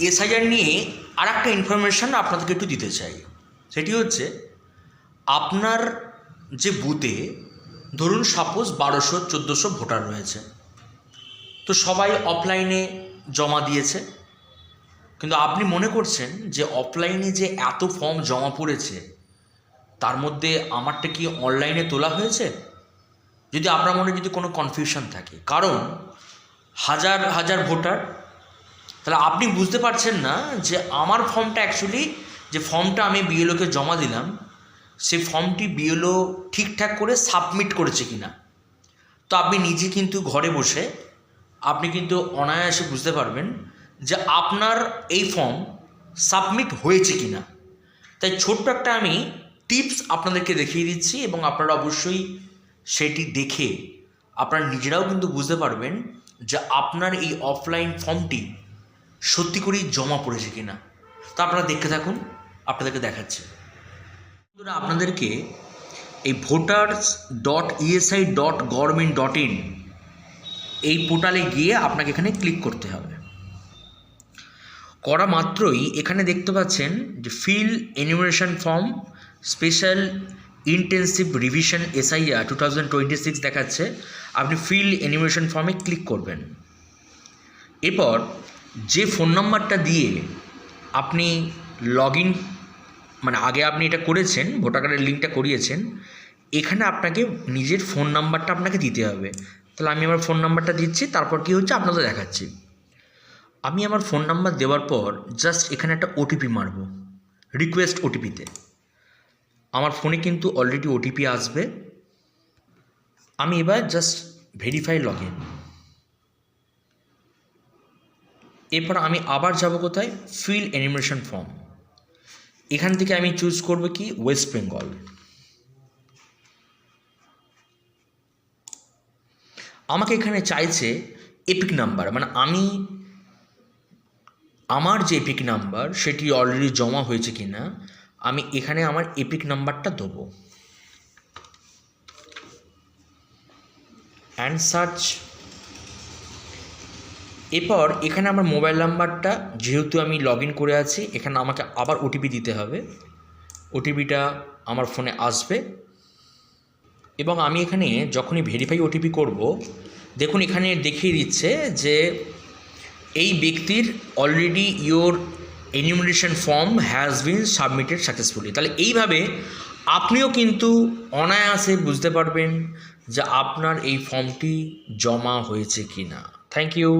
SIR নিয়ে আর একটা information আপনাদেরকে একটু দিতে চাই। সেটি হচ্ছে আপনার যে বুথে ধরুন সাপোজ 1200-1400 ভোটার রয়েছে, তো সবাই অফলাইনে জমা দিয়েছে, কিন্তু আপনি মনে করছেন যে অফলাইনে যে এত ফর্ম জমা পড়েছে তার মধ্যে আমারটা কি অনলাইনে তোলা হয়েছে? যদি আপনার মনে যদি কোনো কনফিউশন থাকে, কারণ হাজার হাজার ভোটার, তাহলে আপনি বুঝতে পারছেন না যে আমার ফর্মটা অ্যাকচুয়ালি যে ফর্মটা আমি বিএলওকে জমা দিলাম সেই ফর্মটি বিএলও ঠিকঠাক করে সাবমিট করেছে কি না। তো আপনি নিজে কিন্তু ঘরে বসে আপনি কিন্তু অনায়াসে বুঝতে পারবেন যে আপনার এই ফর্ম সাবমিট হয়েছে কি না। তাই ছোট্ট একটা আমি টিপস আপনাদেরকে দেখিয়ে দিচ্ছি এবং আপনারা অবশ্যই সেটি দেখে আপনারা নিজেরাও কিন্তু বুঝতে পারবেন যে আপনার এই অফলাইন ফর্মটি সত্যি করেই জমা পড়েছে কি না। তো আপনারা দেখতে থাকুন, আপনাদেরকে দেখাচ্ছে। আপনাদেরকে এই voters.esi.government.in এই পোর্টালে গিয়ে আপনাকে এখানে ক্লিক করতে হবে। করা মাত্রই এখানে দেখতে পাচ্ছেন যে fill enumeration form special intensive revision SIR 2026 দেখাচ্ছে। আপনি ফিল এনিউমারেশন ফর্মে ক্লিক করবেন। এরপর যে ফোন নাম্বারটা দিয়ে আপনি লগ ইন মানে আগে আপনি এটা করেছেন, ভোটার কার্ডের লিঙ্কটা করিয়েছেন, এখানে আপনাকে নিজের ফোন নাম্বারটা আপনাকে দিতে হবে। তাহলে আমি আমার ফোন নাম্বারটা দিচ্ছি, তারপর কী হচ্ছে আপনাদের দেখাচ্ছি। আমি আমার ফোন নাম্বার দেওয়ার পর জাস্ট এখানে একটা ওটিপি মারব, রিকোয়েস্ট ওটিপিতে। আমার ফোনে কিন্তু অলরেডি ওটিপি আসবে। আমি এবার জাস্ট ভেরিফাই লগ ইন। এরপর আমি আবার যাব কোথায়, ফিল এনিউমারেশন ফর্ম। এখান থেকে আমি চুজ করব কি, ওয়েস্ট বেঙ্গল। আমাকে এখানে চাইছে এপিক নাম্বার, মানে আমার যে এপিক নাম্বার সেটি অলরেডি জমা হয়েছে কি না, আমি এখানে আমার এপিক নাম্বারটা দেবো অ্যান্ড সার্চ। এরপর এখানে আমার মোবাইল নাম্বারটা, যেহেতু আমি লগ ইন করে আছি, এখানে আমাকে আবার ওটিপি দিতে হবে। ওটিপিটা আমার ফোনে আসবে এবং আমি এখানে যখনই ভেরিফাই ওটিপি করব, দেখুন এখানে দেখিয়ে দিচ্ছে যে এই ব্যক্তির already your enumeration form has been submitted successfully. তাহলে এইভাবে আপনিও কিন্তু অনায়াসে বুঝতে পারবেন যে আপনার এই ফর্মটি জমা হয়েছে কি না। Thank you.